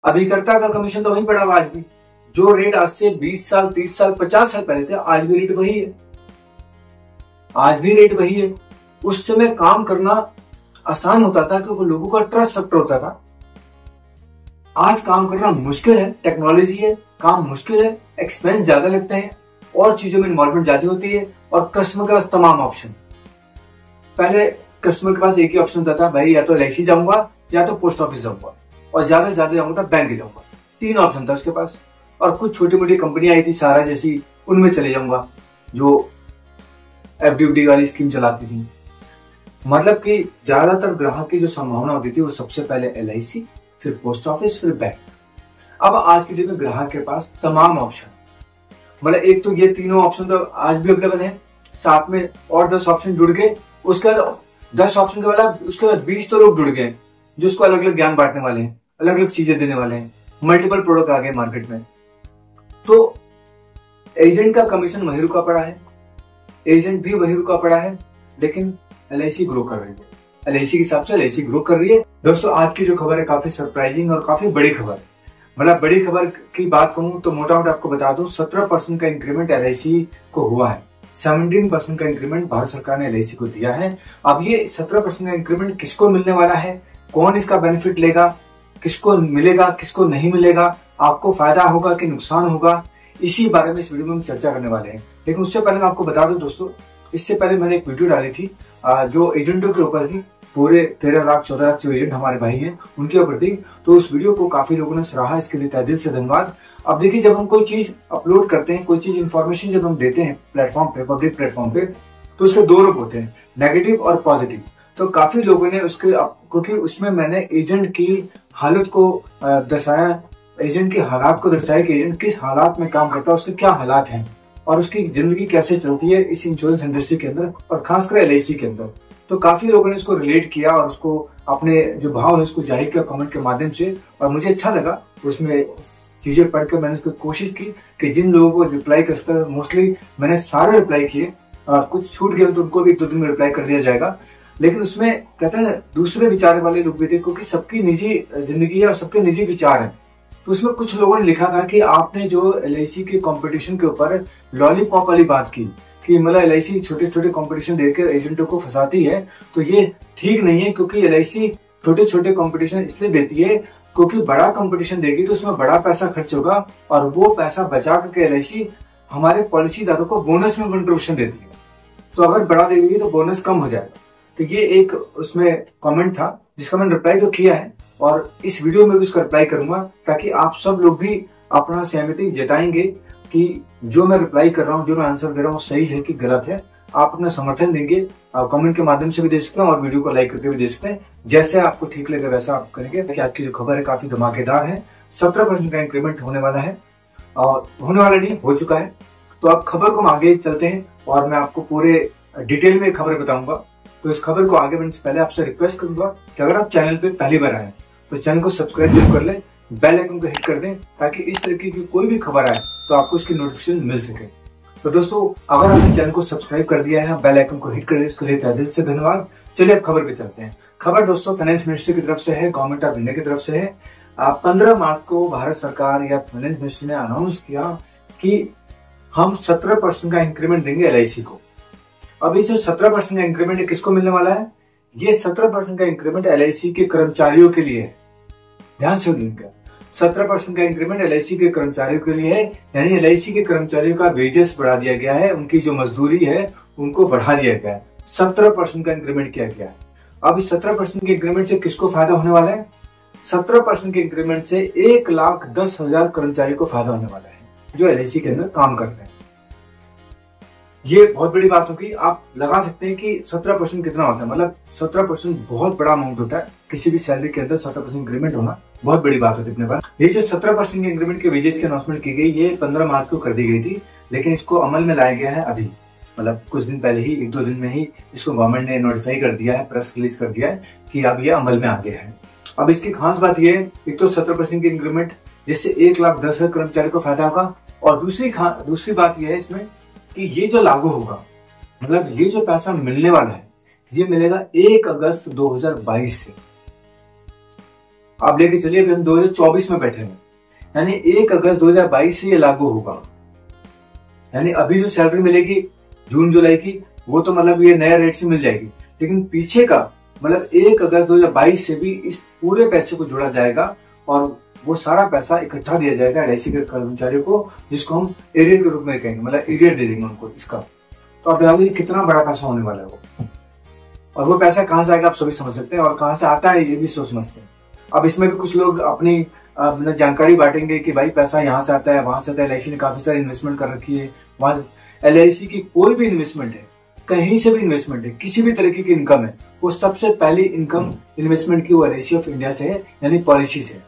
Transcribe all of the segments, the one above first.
अभिकर्ता का कमीशन तो वही पड़ा हुआ आज भी। जो रेट आज से 20 साल 30 साल 50 साल पहले थे, आज भी रेट वही है। आज भी रेट वही है। उस समय काम करना आसान होता था क्योंकि लोगों का ट्रस्ट फैक्टर होता था। आज काम करना मुश्किल है, टेक्नोलॉजी है, काम मुश्किल है, एक्सपेंस ज्यादा लगते हैं और चीजों में इन्वॉल्वमेंट ज्यादा होती है और कस्टमर के पास तमाम ऑप्शन। पहले कस्टमर के पास एक ही ऑप्शन होता था, भाई या तो LIC जाऊंगा या तो पोस्ट ऑफिस जाऊंगा और ज्यादा से ज्यादा जाऊंगा तो बैंक जाऊंगा। 3 ऑप्शन था उसके पास। और कुछ छोटी मोटी कंपनी आई थी सारा जैसी, उनमें चले जाऊंगा जो FD वाली स्कीम चलाती थी। मतलब कि ज्यादातर ग्राहक की जो संभावना होती थी वो सबसे पहले LIC, फिर पोस्ट ऑफिस, फिर बैंक। अब आज की डेट में ग्राहक के पास तमाम ऑप्शन, मतलब एक तो ये तीनों ऑप्शन तो आज भी अवेलेबल है, साथ में और 10 ऑप्शन जुड़ गए। उसके बाद 10 ऑप्शन के बाद उसके बाद 20 तो लोग जुड़ गए जो उसको अलग अलग ज्ञान बांटने वाले हैं, अलग अलग चीजें देने वाले हैं। मल्टीपल प्रोडक्ट आ गए मार्केट में। तो एजेंट का कमीशन वही रुका पड़ा है, एजेंट भी वही रुका पड़ा है, लेकिन LIC ग्रो कर रही है। LIC के हिसाब से LIC ग्रो कर रही है। दोस्तों आज की जो खबर है काफी सरप्राइजिंग और काफी बड़ी खबर है। मतलब बड़ी खबर की बात कहूं तो मोटा मोटा आपको बता दूं, 17% का इंक्रीमेंट LIC को हुआ है। 17% का इंक्रीमेंट भारत सरकार ने LIC को दिया है। अब ये 17% का इंक्रीमेंट किसको मिलने वाला है, कौन इसका बेनिफिट लेगा, किसको मिलेगा किसको नहीं मिलेगा, आपको फायदा होगा कि नुकसान होगा, इसी बारे में इस वीडियो में हम चर्चा करने वाले हैं। लेकिन उससे पहले मैं आपको बता दूं दोस्तों, इससे पहले मैंने एक वीडियो डाली थी जो एजेंटों के ऊपर थी। पूरे 13 लाख 14 लाख जो एजेंट हमारे भाई हैं उनके ऊपर थी। तो उस वीडियो को काफी लोगों ने सराहा, इसके लिए तहे दिल से धन्यवाद। अब देखिए, जब हम कोई चीज अपलोड करते हैं, कोई चीज इंफॉर्मेशन जब हम देते हैं प्लेटफॉर्म पे, पब्लिक प्लेटफॉर्म पे, तो उसके 2 रूप होते हैं, नेगेटिव और पॉजिटिव। तो काफी लोगों ने उसके, क्योंकि उसमें मैंने एजेंट की हालत को दर्शाया, एजेंट के हालात को दर्शाया कि एजेंट किस हालात में काम करता है, उसके क्या हालात हैं और उसकी जिंदगी कैसे चलती है इस इंश्योरेंस इंडस्ट्री के अंदर और खासकर LIC के अंदर। तो काफी लोगों ने इसको रिलेट किया और उसको अपने जो भाव है उसको जाहिर किया कमेंट के माध्यम से, और मुझे अच्छा लगा। उसमें चीजें पढ़कर मैंने उसको कोशिश की कि जिन लोगों को रिप्लाई कर सकता है, मोस्टली मैंने सारे रिप्लाई किए और कुछ छूट गए तो उनको भी 1-2 दिन में रिप्लाई कर दिया जाएगा। लेकिन उसमें कहते हैं दूसरे विचार वाले लोग भी थे, क्योंकि सबकी निजी जिंदगी है और सबके निजी विचार है। तो उसमें कुछ लोगों ने लिखा था कि आपने जो LIC के कंपटीशन के ऊपर लॉलीपॉप वाली बात की कि मतलब LIC छोटे छोटे कंपटीशन देकर एजेंटों को फंसाती है, तो ये ठीक नहीं है। क्योंकि LIC छोटे छोटे कंपटीशन इसलिए देती है क्योंकि बड़ा कंपटीशन देगी तो उसमें बड़ा पैसा खर्च होगा और वो पैसा बचा करके LIC हमारे पॉलिसीदारों को बोनस में कंट्रीब्यूशन देती है। तो अगर बड़ा दे देगी तो बोनस कम हो जाएगा। तो ये एक उसमें कमेंट था जिसका मैंने रिप्लाई तो किया है और इस वीडियो में भी उसका रिप्लाई करूंगा, ताकि आप सब लोग भी अपना सहमति जताएंगे कि जो मैं रिप्लाई कर रहा हूँ, जो मैं आंसर दे रहा हूँ सही है कि गलत है। आप अपना समर्थन देंगे, कमेंट के माध्यम से भी दे सकते हैं और वीडियो को लाइक करके भी दे सकते हैं। जैसे आपको ठीक लगे वैसा आप करेंगे। देखिए आज की जो खबर है काफी धमाकेदार है। 17% का इंक्रीमेंट होने वाला है और होने वाला नहीं, हो चुका है। तो अब खबर को हम आगे चलते हैं और मैं आपको पूरे डिटेल में खबर बताऊंगा। तो इस खबर को आगे बढ़ने से पहले आपसे रिक्वेस्ट करूंगा कि अगर आप चैनल पे पहली बार आए तो चैनल को सब्सक्राइब जरूर कर लें, बेल आइकन को हिट कर दें, ताकि इस तरीके की कोई भी खबर आए तो आपको उसकी नोटिफिकेशन मिल सके। तो दोस्तों अगर आपने चैनल को सब्सक्राइब कर दिया है, बेल आइकन को हिट कर दिया, इसके लिए तहे दिल से धन्यवाद। चलिए अब खबर पे चलते हैं। खबर दोस्तों फाइनेंस मिनिस्ट्री की तरफ से है, गवर्नमेंट ऑफ इंडिया की तरफ से है। 15 मार्च को भारत सरकार या फाइनेंस मिनिस्ट्री ने अनाउंस किया कि हम 17% का इंक्रीमेंट देंगे LIC को। अब इस जो 17% का इंक्रीमेंट किसको मिलने वाला है, ये 17% का इंक्रीमेंट LIC के कर्मचारियों के लिए है। ध्यान से सुनिएगा, 17% का इंक्रीमेंट LIC के कर्मचारियों के लिए है। यानी LIC के कर्मचारियों का वेजेस बढ़ा दिया गया है, उनकी जो मजदूरी है उनको बढ़ा दिया गया है। 17% का इंक्रीमेंट किया गया है। अब इस 17% के इंक्रीमेंट से किसको फायदा होने वाला है? 17% के इंक्रीमेंट से 1,10,000 कर्मचारियों को फायदा होने वाला है जो LIC के अंदर काम करते हैं। ये बहुत बड़ी बात होगी। आप लगा सकते हैं कि 17% कितना होता है, मतलब 17% बहुत बड़ा अमाउंट होता है। किसी भी सैलरी के अंदर 17% इंक्रीमेंट होना बहुत बड़ी बात होती है अपने पास। ये जो 17% के इंक्रीमेंट के वेजेस की अनाउंसमेंट की गई, ये 15 मार्च को कर दी गई थी, लेकिन इसको अमल में लाया गया है अभी, मतलब कुछ दिन पहले ही, 1-2 दिन में ही इसको गवर्नमेंट ने नोटिफाई कर दिया है, प्रेस रिलीज कर दिया है कि अब ये अमल में आ गया है। अब इसकी खास बात यह है, एक तो 17% की इंक्रीमेंट जिससे 1,10,000 कर्मचारी को फायदा होगा, और दूसरी बात यह है इसमें कि ये जो लागू होगा, मतलब ये जो पैसा मिलने वाला है, ये मिलेगा 1 अगस्त 2022 से। आप लेके चलिए अभी हम 2024 में बैठे हैं, यानी 1 अगस्त 2022 से ये लागू होगा। यानी अभी जो सैलरी मिलेगी जून जुलाई की, वो तो मतलब ये नया रेट से मिल जाएगी, लेकिन पीछे का मतलब 1 अगस्त 2022 से भी इस पूरे पैसे को जोड़ा जाएगा और वो सारा पैसा इकट्ठा दिया जाएगा LIC के कर्मचारियों को, जिसको हम एरियर के रूप में कहेंगे, मतलब एरियर दे देंगे उनको इसका। तो आप बताइए कितना बड़ा पैसा होने वाला है वो, और वो पैसा कहाँ से आएगा आप सभी समझ सकते हैं, और कहाँ से आता है ये भी सोच समझते हैं। अब इसमें भी कुछ लोग अपनी जानकारी बांटेंगे कि भाई पैसा यहाँ से आता है वहां से आता है, LIC ने काफी सारी इन्वेस्टमेंट कर रखी है वहां। LIC की कोई भी इन्वेस्टमेंट है, कहीं से भी इन्वेस्टमेंट है, किसी भी तरीके की इनकम है, वो सबसे पहली इनकम इन्वेस्टमेंट की वो LIC ऑफ इंडिया से है, यानी पॉलिसी से।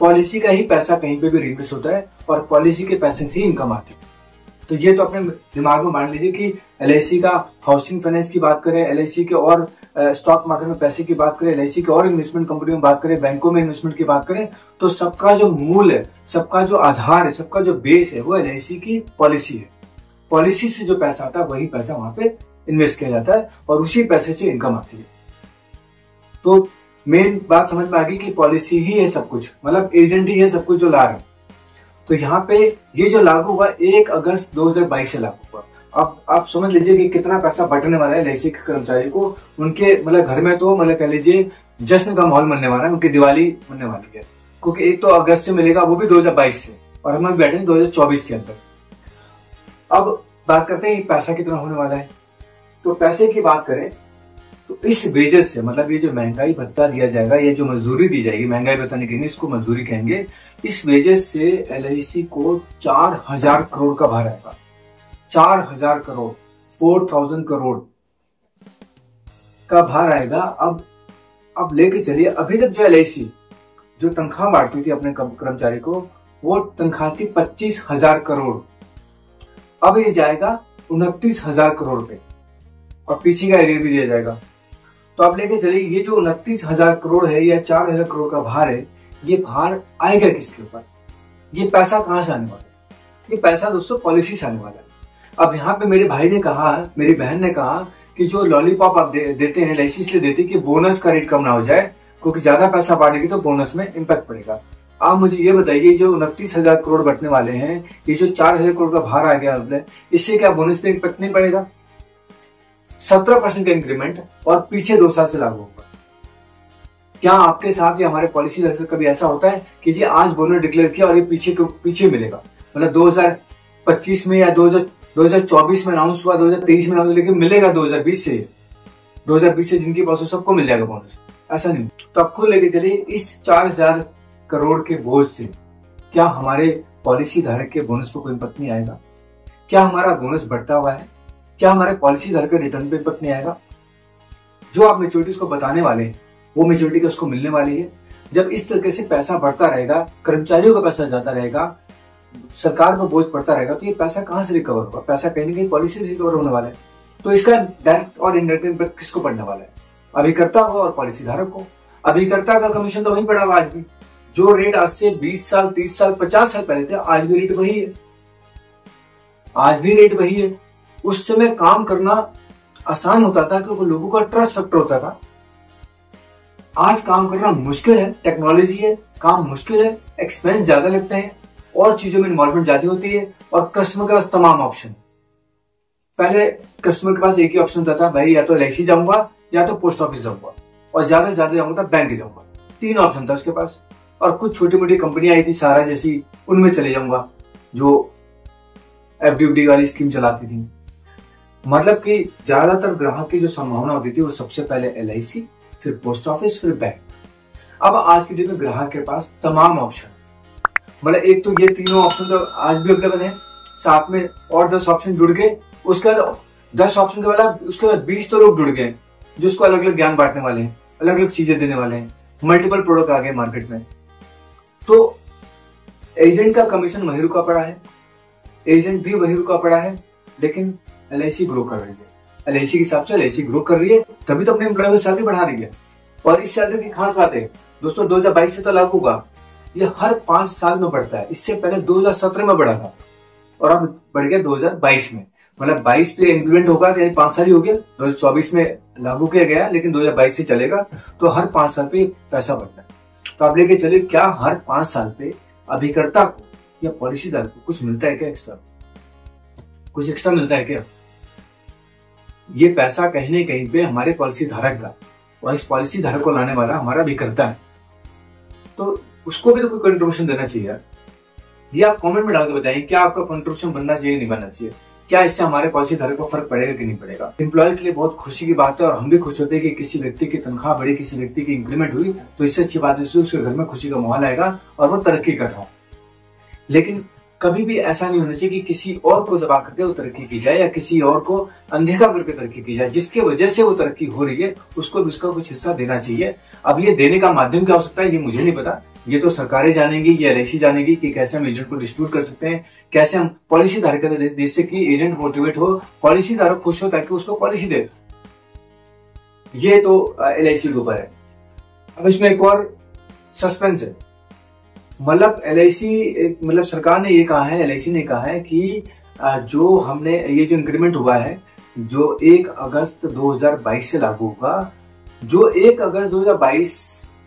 पॉलिसी का ही पैसा कहीं पे भी रिइन्वेस्ट होता है और पॉलिसी के पैसे से ही इनकम आती है। तो ये तो अपने दिमाग में मान लीजिए कि LIC का हाउसिंग फाइनेंस की बात करें, LIC के और स्टॉक मार्केट में पैसे की बात करें, LIC के और इन्वेस्टमेंट कंपनी में बात करें, बैंकों में इन्वेस्टमेंट की बात करें, तो सबका जो मूल है, सबका जो आधार है, सबका जो बेस है, वो LIC की पॉलिसी है। पॉलिसी से जो पैसा आता है वही पैसा वहां पे इन्वेस्ट किया जाता है और उसी पैसे से इनकम आती है। तो मेन बात समझ में आ गई कि पॉलिसी ही है सब कुछ, मतलब एजेंट ही है सब कुछ जो ला रहा है। तो यहाँ पे ये जो लागू हुआ 1 अगस्त 2022 से लागू हुआ। अब आप समझ लीजिए कि कितना पैसा बंटने वाला है LIC के कर्मचारी को, उनके मतलब घर में तो मतलब कह लीजिए जश्न का माहौल बनने वाला है, उनकी दिवाली बनने वाली है, क्योंकि एक तो अगस्त से मिलेगा, वो भी 2022 से, और हम बैठे हैं 2024 के अंदर। अब बात करते हैं पैसा कितना होने वाला है। तो पैसे की बात करें तो इस वेजेस से, मतलब ये जो महंगाई भत्ता दिया जाएगा, ये जो मजदूरी दी जाएगी, महंगाई भत्ता नहीं कहेंगे इसको, मजदूरी कहेंगे, इस वेजेस से LIC को 4000 करोड़ का भार आएगा। 4000 करोड़, 4000 करोड़ का भार आएगा। अब लेके चलिए, अभी तक जो LIC जो तनख्वाह बांटती थी अपने कर्मचारी को, वो तनख्वाह थी 25,000 करोड़। अब ये जाएगा 29,000 करोड़ पे, और पीछे का एरियर भी दिया जाएगा। तो आप लेके चलिए, ये जो 29,000 करोड़ है या 4,000 करोड़ का भार है, ये भार आएगा किसके ऊपर? ये पैसा कहां से आने वाला है? ये पैसा दोस्तों पॉलिसी से आने वाला है। अब यहाँ पे मेरे भाई ने कहा, मेरी बहन ने कहा कि जो लॉलीपॉप आप देते हैं LIC इसलिए देते हैं कि बोनस का रेट कम ना हो जाए, क्योंकि ज्यादा पैसा बांटेगी तो बोनस में इम्पैक्ट पड़ेगा। आप मुझे ये बताइए, जो 29,000 करोड़ बंटने वाले हैं, ये जो 4,000 करोड़ का भार आ गया, इससे क्या बोनस पे इम्पैक्ट नहीं पड़ेगा? 17% का इंक्रीमेंट, और पीछे 2 साल से लागू होगा। क्या आपके साथ या हमारे पॉलिसी से कभी ऐसा होता है कि जी आज बोनस डिक्लेयर किया और ये पीछे मिलेगा, मतलब 2025 में या 2024 में अनाउंस हुआ, 2023 में अनाउंस, लेकिन मिलेगा 2020 से जिनके पास हो सबको मिल जाएगा बोनस? ऐसा नहीं। तो आप खुद लेके चलिए, इस 4000 करोड़ के बोझ से क्या हमारे पॉलिसी धारक के बोनस पर कोई इम्पैक्ट नहीं आएगा? क्या हमारा बोनस बढ़ता हुआ है? क्या हमारे पॉलिसी धारक के रिटर्न पे इम्पैक्ट नहीं आएगा? जो आप मेच्योरिटी को बताने वाले हैं, वो मेच्योरिटी उसको मिलने वाली है। जब इस तरीके से पैसा बढ़ता रहेगा, कर्मचारियों का पैसा जाता रहेगा, सरकार को बोझ पड़ता रहेगा, तो ये पैसा कहां से रिकवर होगा? पैसा कहीं ना कहीं पॉलिसी से रिकवर होने वाला है। तो इसका डायरेक्ट और इनडायरेक्ट इम्पैक्ट किसको पड़ने वाला है? अभिकर्ता को और पॉलिसी धारक को। अभिकर्ता का कमीशन तो वहीं पड़ा हुआ आज भी, जो रेट आज से 20 साल 30 साल 50 साल पहले थे, आज भी रेट वही है। आज भी रेट वही है। उस समय काम करना आसान होता था क्योंकि लोगों का ट्रस्ट फैक्टर होता था। आज काम करना मुश्किल है, टेक्नोलॉजी है, काम मुश्किल है, एक्सपेंस ज्यादा लगते हैं, और चीजों में इन्वॉल्वमेंट ज्यादा होती है, और कस्टमर के पास तमाम ऑप्शन। पहले कस्टमर के पास एक ही ऑप्शन होता था, भाई या तो LIC जाऊंगा या तो पोस्ट ऑफिस जाऊंगा, और ज्यादा से ज्यादा जाऊंगा तो बैंक जाऊंगा। 3 ऑप्शन था उसके पास। और कुछ छोटी मोटी कंपनियां आई थी सहारा जैसी, उनमें चले जाऊंगा, जो FD वाली स्कीम चलाती थी। मतलब कि ज्यादातर ग्राहक की जो संभावना होती थी वो सबसे पहले LIC, फिर पोस्ट ऑफिस, फिर बैंक। अब आज की डेट में ग्राहक के पास तमाम ऑप्शन, मतलब एक तो ये तीनों ऑप्शन तो आज भी अवेलेबल है, साथ में और 10 ऑप्शन जुड़ गए, उसके बाद 10 ऑप्शन के बाद उसके बाद 20 तो लोग जुड़ गए जिसको अलग अलग ज्ञान बांटने वाले हैं, अलग अलग चीजें देने वाले हैं, मल्टीपल प्रोडक्ट आ गए मार्केट में। तो एजेंट का कमीशन वही रुका पड़ा है, एजेंट भी वही रुका पड़ा है, लेकिन LIC ग्रो कर रही है। LIC के हिसाब से LIC ग्रो कर रही है, तभी तो अपने एम्प्लॉय की सैलरी बढ़ा रही है। और इस सैलरी की खास बात है दोस्तों, 2022 से तो लागू होगा, ये हर 5 साल में बढ़ता है। इससे पहले 2017 में बढ़ा था और अब बढ़ गया 2022 में, मतलब 22 पे इम्प्लीमेंट होगा, यानी 5 साल ही हो गया। 2024 में लागू किया गया, लेकिन 2022 से चलेगा, तो हर 5 साल पे पैसा बढ़ता है। तो आप लेके चलिए, क्या हर 5 साल पे अभिकर्ता को या पॉलिसीधारक को कुछ मिलता है क्या एक्स्ट्रा? कुछ एक्स्ट्रा मिलता है क्या? ये पैसा कहीं न कहीं पे हमारे पॉलिसी धारक का, और इस पॉलिसी धारक को लाने वाला हमारा अभिकर्ता है, तो उसको भी तो कोई कंट्रीब्यूशन देना चाहिए यार। ये आप कमेंट में डाल के बताइए, क्या आपका कंट्रीब्यूशन बनना चाहिए नहीं बनना चाहिए? क्या इससे हमारे पॉलिसी धारक को फर्क पड़ेगा कि नहीं पड़ेगा? एम्प्लॉय के लिए बहुत खुशी की बात है, और हम भी खुश होते हैं कि किसी व्यक्ति की तनख्वाह बढ़ी, किसी व्यक्ति की इंक्रीमेंट हुई, तो इससे अच्छी बात है उसके घर में खुशी का माहौल आएगा और वो तरक्की कर रहा है। लेकिन कभी भी ऐसा नहीं होना चाहिए कि किसी और को दबा करके वो तरक्की की जाए, या किसी और को अनदेखा करके तरक्की की जाए। जिसके वजह से वो तरक्की हो रही है उसको भी उसका कुछ हिस्सा देना चाहिए। अब ये देने का माध्यम क्या हो सकता है ये मुझे नहीं पता, ये तो सरकारें जानेंगी, ये LIC जानेगी कि कैसे हम एजेंट को डिस्ट्रीब्यूट कर सकते हैं, कैसे हम पॉलिसी धारक जिससे कि एजेंट मोटिवेट हो, पॉलिसी धारक खुश हो ताकि उसको पॉलिसी दे। ये तो LIC के ऊपर है। अब इसमें एक और सस्पेंस है, मतलब LIC मतलब सरकार ने ये कहा है, LIC ने कहा है कि जो हमने ये जो इंक्रीमेंट हुआ है जो 1 अगस्त 2022 से लागू होगा, जो 1 अगस्त 2022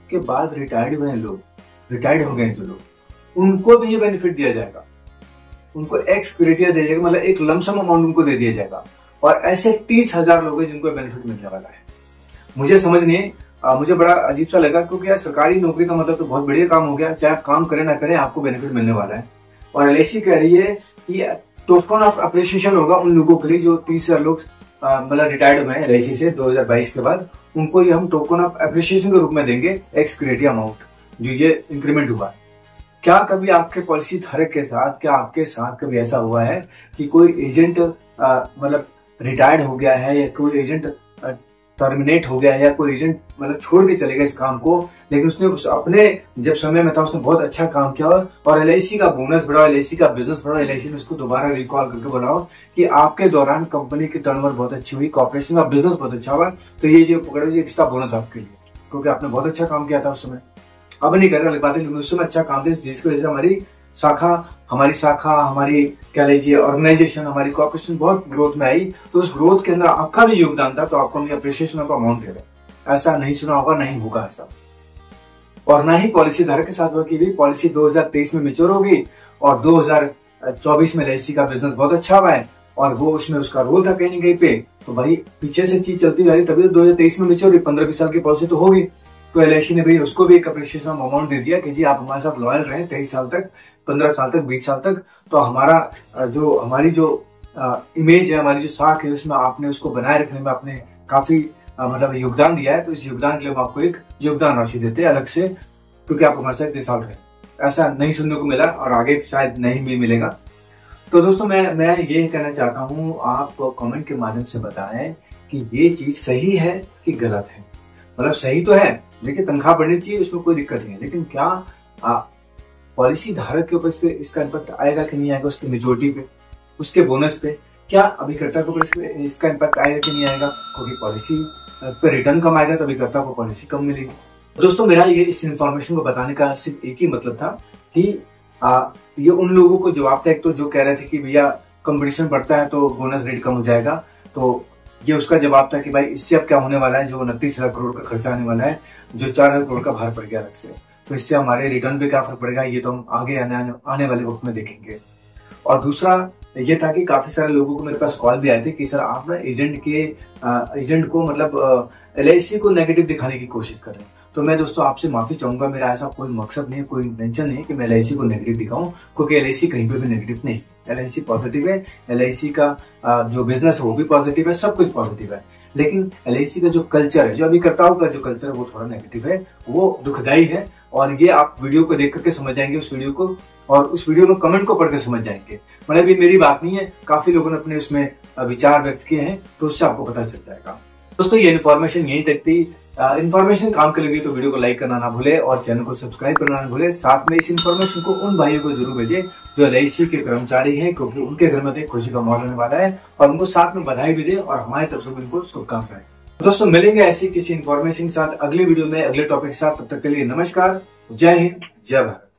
के बाद रिटायर्ड हुए हैं लोग, रिटायर्ड हो गए हैं जो लोग, उनको भी ये बेनिफिट दिया जाएगा, उनको एक्स ग्रेटिया दिया जाएगा, मतलब एक लमसम अमाउंट उनको दे दिया जाएगा। और ऐसे 30,000 लोग हैं जिनको बेनिफिट मिलने वाला है। मुझे समझ नहीं है, मुझे बड़ा अजीब सा लगा, क्योंकि यार सरकारी नौकरी का मतलब तो बहुत बढ़िया काम हो गया, चाहे आप काम करें ना करें आपको बेनिफिट मिलने वाला है। और LIC कह रही है कि टोकन ऑफ अप्रिसिएशन होगा उन लोगों के लिए जो 30,000 लोग मतलब रिटायर्ड हुए हैं LIC से 2022 के बाद, उनको ये हम टोकन ऑफ अप्रिसिएशन के रूप में देंगे एक्स ग्रेटिया अमाउंट जो ये इंक्रीमेंट हुआ है। क्या कभी आपके पॉलिसी धारक के साथ, क्या आपके साथ कभी ऐसा हुआ है कि कोई एजेंट मतलब रिटायर्ड हो गया है, या कोई एजेंट टर्मिनेट हो गया है, या कोई एजेंट मतलब छोड़ के चले गए इस काम को, लेकिन उसने अपने जब समय में था उसने बहुत अच्छा काम किया और LIC का बोनस बढ़ाओ, LIC का बिजनेस बढ़ाओ, LIC ने उसको दोबारा रिकॉल करके बनाओ कि आपके दौरान कंपनी की टर्नओवर बहुत अच्छी हुई, कॉर्पोरेशन का बिजनेस बहुत अच्छा हुआ, तो ये जो पकड़ो ये एक्स्ट्रा बोनस आपके लिए, क्योंकि आपने बहुत अच्छा काम किया था उस समय। अब नहीं कर रहे अलग बात है, लेकिन उस समय अच्छा काम किया जिसकी वजह से हमारी शाखा हमारी क्या लीजिए ऑर्गेनाइजेशन, हमारी कॉर्पोरेशन बहुत ग्रोथ में आई। तो उस ग्रोथ के अंदर आपका भी योगदान था, तो आपको हम अप्रिसिएशन ऑफ अमाउंट दे रहे। ऐसा नहीं सुना होगा, नहीं होगा ऐसा। और ना ही पॉलिसी धारक के साथ हुआ कि भी पॉलिसी 2023 में मेच्योर होगी और 2024 में LIC का बिजनेस बहुत अच्छा हुआ है और वो उसमें उसका रोल था कहीं न कहीं पे, तो भाई पीछे से चीज चलती जा रही, तभी तो 2023 में मेच्योर हुई, 15-20 साल की पॉलिसी तो होगी। तो LIC ने भी उसको भी एक अप्रिसिएशन अमाउंट दे दिया कि जी आप हमारे साथ लॉयल रहे 23 साल तक, 15 साल तक, 20 साल तक, तो हमारी जो इमेज है, हमारी जो साख है, उसमें आपने उसको बनाए रखने में आपने काफी मतलब योगदान दिया है, तो इस योगदान के लिए हम आपको एक योगदान राशि देते हैं अलग से, क्योंकि आप हमारे साथ 3 साल रहे। ऐसा नहीं सुनने को मिला और आगे शायद नहीं भी मिलेगा। तो दोस्तों मैं ये कहना चाहता हूँ, आप कमेंट के माध्यम से बताएं कि ये चीज सही है कि गलत है। मतलब सही तो है, लेकिन तनख्वाह बढ़नी चाहिए, उसमें कोई दिक्कत नहीं है, लेकिन क्या पॉलिसी धारक के ऊपर इसका इम्पैक्ट आएगा कि नहीं आएगा, उसकी मेजोरिटी पे, उसके बोनस पे, क्या अभिकर्ता के ऊपर इसका इम्पैक्ट आएगा कि नहीं आएगा? क्योंकि पॉलिसी पे रिटर्न कम आएगा तो अभिकर्ता को पॉलिसी कम मिलेगी। दोस्तों मेरा ये इस इन्फॉर्मेशन को बताने का सिर्फ एक ही मतलब था कि ये उन लोगों को जवाब था, एक तो जो कह रहे थे कि भैया कंपटीशन बढ़ता है तो बोनस रेट कम हो जाएगा, तो ये उसका जवाब था कि भाई इससे अब क्या होने वाला है, जो 29,000 करोड़ का खर्चा आने वाला है, जो 4,000 करोड़ का भार पड़ गया अलग से, तो इससे हमारे रिटर्न पे क्या फर्क पड़ेगा, ये तो हम आगे आने वाले वक्त में देखेंगे। और दूसरा ये था कि काफी सारे लोगों को मेरे पास कॉल भी आए थे कि सर आप ना एजेंट को मतलब LIC को नेगेटिव दिखाने की कोशिश कर रहे हैं। तो मैं दोस्तों आपसे माफी चाहूंगा, मेरा ऐसा कोई मकसद नहीं है, कोई इंटेंशन नहीं है कि मैं LIC को नेगेटिव दिखाऊं, क्योंकि LIC कहीं पे भी नेगेटिव नहीं, LIC पॉजिटिव है, LIC का जो बिजनेस है वो भी पॉजिटिव है, सब कुछ पॉजिटिव है। लेकिन LIC का जो कल्चर है, जो अभिकर्ताओं का जो कल्चर है वो थोड़ा नेगेटिव है, वो दुखदायी है। और ये आप वीडियो को देख करके समझ जाएंगे उस वीडियो को, और उस वीडियो में कमेंट को पढ़कर समझ जाएंगे। मतलब ये मेरी बात नहीं है, काफी लोगों ने अपने उसमें विचार व्यक्त किए हैं, तो उससे आपको पता चल जाएगा। दोस्तों ये इन्फॉर्मेशन यहीं तक थी। इन्फॉर्मेशन काम के लगी तो वीडियो को लाइक करना ना भूले और चैनल को सब्सक्राइब करना ना भूले। साथ में इस इन्फॉर्मेशन को उन भाइयों को जरूर भेजें जो LIC के कर्मचारी हैं, क्योंकि उनके घर में खुशी का माहौल होने वाला है, और उनको साथ में बधाई भी दे और हमारी तरफ से उनको शुभकामनाएं। दोस्तों मिलेंगे ऐसी किसी इन्फॉर्मेशन के साथ अगली वीडियो में अगले टॉपिक के साथ, तब तक के लिए नमस्कार, जय हिंद, जय भारत।